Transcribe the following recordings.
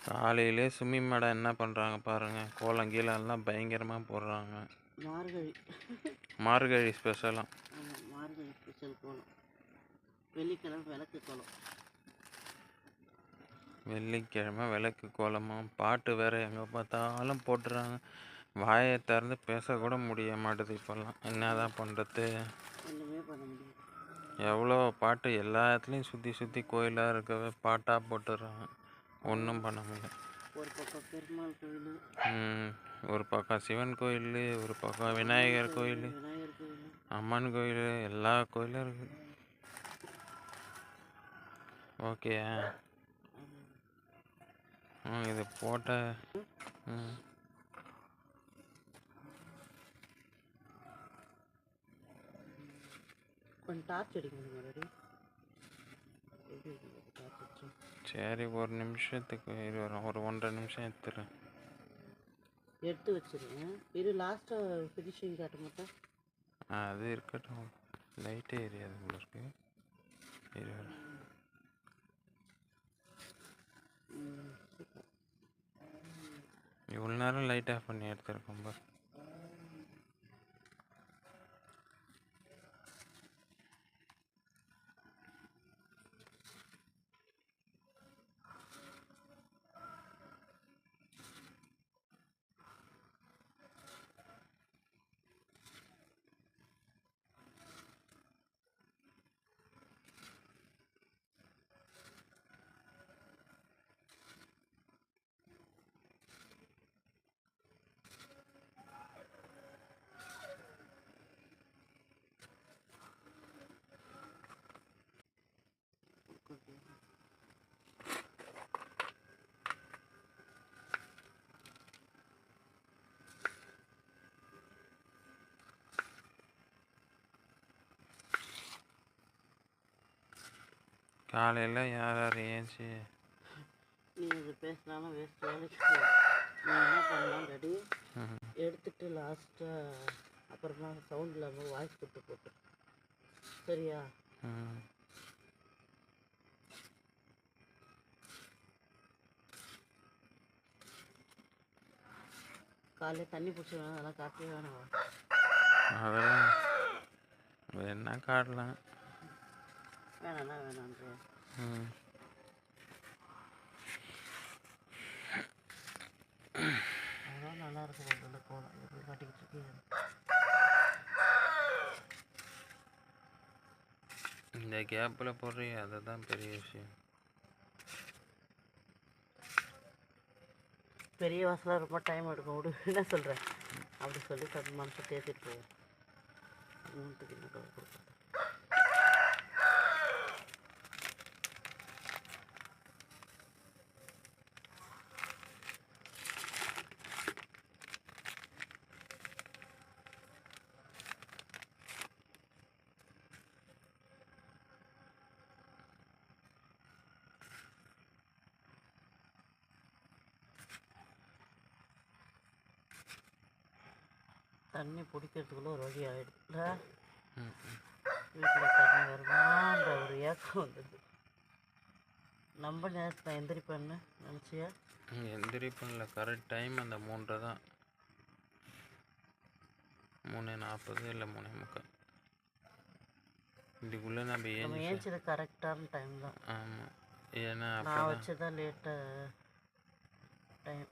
காலையிலே சுமி மேடம் என்ன பண்ணுறாங்க பாருங்கள், கோலம் கீழெல்லாம் பயங்கரமாக போடுறாங்க. மார்கழி மார்கழி ஸ்பெஷலாக. ஆமாம், மார்கழி ஸ்பெஷல் கோலம். வெள்ளிக்கிழமை விளக்கு கோலம். வெள்ளிக்கிழமை விளக்கு கோலமாக பாட்டு வேறு எங்கே பார்த்தாலும் போட்டுறாங்க. வாயை திறந்து பேசக்கூட முடிய மாட்டுது இப்போல்லாம். என்ன தான் பண்ணுறது? ஒன்றுமே பண்ண முடியாது. எவ்வளோ பாட்டு எல்லா இடத்துலையும் சுற்றி சுற்றி கோயிலாக இருக்கவே பாட்டாக போட்டுடுறாங்க. ஒன்றும் பண்ண முடியல. ஒரு பக்கம் பெருமாள் கோயில், ஒரு பக்கம் சிவன் கோயில், ஒரு பக்கம் விநாயகர் கோயில், அம்மன் கோயில், எல்லா கோயிலும் இருக்குது. ஓகே, இது போட்ட கொஞ்சம் டார்ச் அடிக்கணும். சரி, ஒரு நிமிஷத்துக்கு இது வரும், ஒரு 1.5 நிமிஷம் எடுத்து வச்சிருங்க. இது லாஸ்ட்டாக ஃபினிஷிங் காட்ட மாட்டேன். அது இருக்கட்டும், லைட்டே எரியாது உங்களுக்கு. இது இவ்வளோ நேரம் லைட் ஆஃப் பண்ணி எடுத்துருக்கோம் பார். காலையில் யார் யார் ஏஞ்சி நீ இது பேசினாலும் வேஸ்ட். வேலைக்கு நீ என்ன பண்ணலாம் டாடி, எடுத்துட்டு லாஸ்ட்டாக அப்புறமா சவுண்ட் இல்லாமல் வாய்ஸ் போட்டு சரியா? காலையில் தண்ணி பிடிச்சி வேணாம், அதெல்லாம் காட்டவே வேணாம். அதெல்லாம் வேணா காட்டலாம், வேணாண்ணா வேணான்ற. அதெல்லாம் நல்லா இருக்கும். நல்ல கோலம் எப்படி காட்டிக்கிட்டு இருக்கீங்க. இந்த கேப்பில் போடுறீங்க, அதுதான் பெரிய விஷயம். பெரிய வாசலாக ரொம்ப டைம் எடுக்கும், விடு. என்ன சொல்கிறேன் அப்படி சொல்லி தன் மனசை தேர்த்திட்டு போவோம். மூணுத்துக்கு என்ன கொடுப்போம். தண்ணி பிடிக்கிறதுக்குள்ள ஒரு வழி ஆகிடுதுல. வீட்டில் தண்ணி வருமான்ற ஒரு ஏக்கம் வந்தது. நம்ம நேரத்தில் எந்திரிப்பேன்னு நினச்சியா? எந்திரிப்பேன்ல, கரெக்ட் டைம் அந்த 3:30 தான். 3:40 இல்லை 3:45. இதுக்குள்ளே நம்ம ஏஞ்சது கரெக்டான டைம் தான். ஆமாம், ஏன்னா நான் வச்சதான் லேட்டாக டைம்.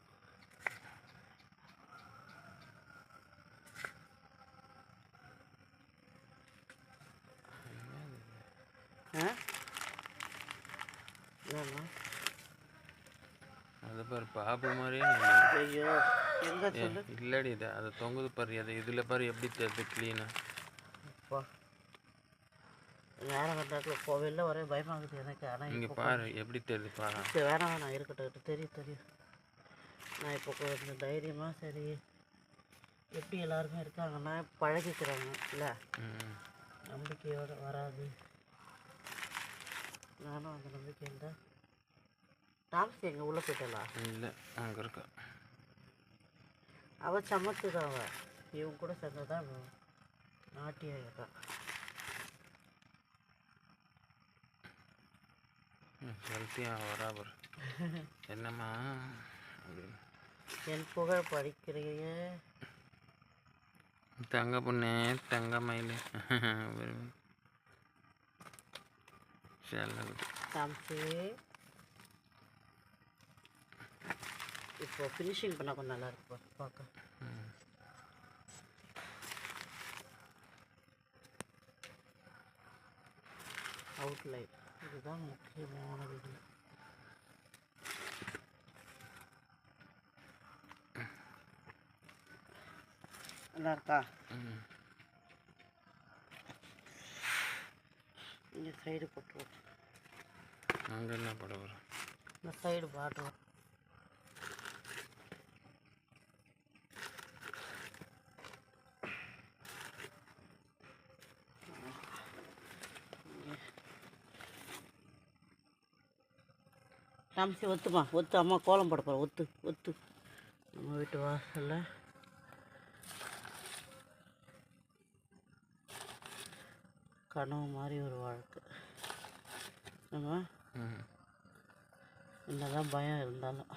அது பாரு பாபு மாதிரியே. ஐயோ, எங்க சொல்லு. இல்லடி, இது அது தொங்குது பாரு. அது இதில் பாரு எப்படி தெரியுது க்ளீனாக. நேரம் வந்தாக்க வெளில ஒரே பயமாகுது எனக்கு. ஆனால் இங்கே பாரு எப்படி தெரியுது பாரு. சரி, வேணாம் இருக்கட்டும். தெரியும். நான் இப்போ கொஞ்சம் தைரியமாக சரி, எப்படி எல்லாருமே இருக்காங்கன்னா பழகிக்கிறாங்க இல்லை, நம்பிக்கையோடு வராது. நானும் அந்த நம்பிக்கையில் தான். டாக்ஸி எங்கே உள்ளே போயிட்டலா? இல்லை, அங்கே இருக்கா. அவள் சமத்து தான். அவள் இவங்க கூட சேர்ந்து தான் நாட்டியாயிட்டான். गलतियाँ बराबर என்னம்மா அப்படின்னு. என் புகழ் படிக்கிறீங்க. தங்க பொண்ணே தங்க மயில் காமிச்சு இப்போ ஃபினிஷிங் பண்ணால் கொஞ்சம் நல்லா இருக்கு பார்க்க. அவுட்லைன் இதுதான் முக்கியமானது. இது நல்லா இருக்கா? இங்கே சைடு போட்டுருவோம். அங்கே என்ன போட வரும்? இந்த சைடு பாட்டுருவோம். காமிச்சு ஒத்துமா, ஒத்து. அம்மா கோலம் போட போகிறோம். ஒத்து ஒத்து. நம்ம வீட்டு வாசலில் கனவு மாதிரி ஒரு வாழ்க்கை. நம்ம என்னதான் பயம் இருந்தாலும்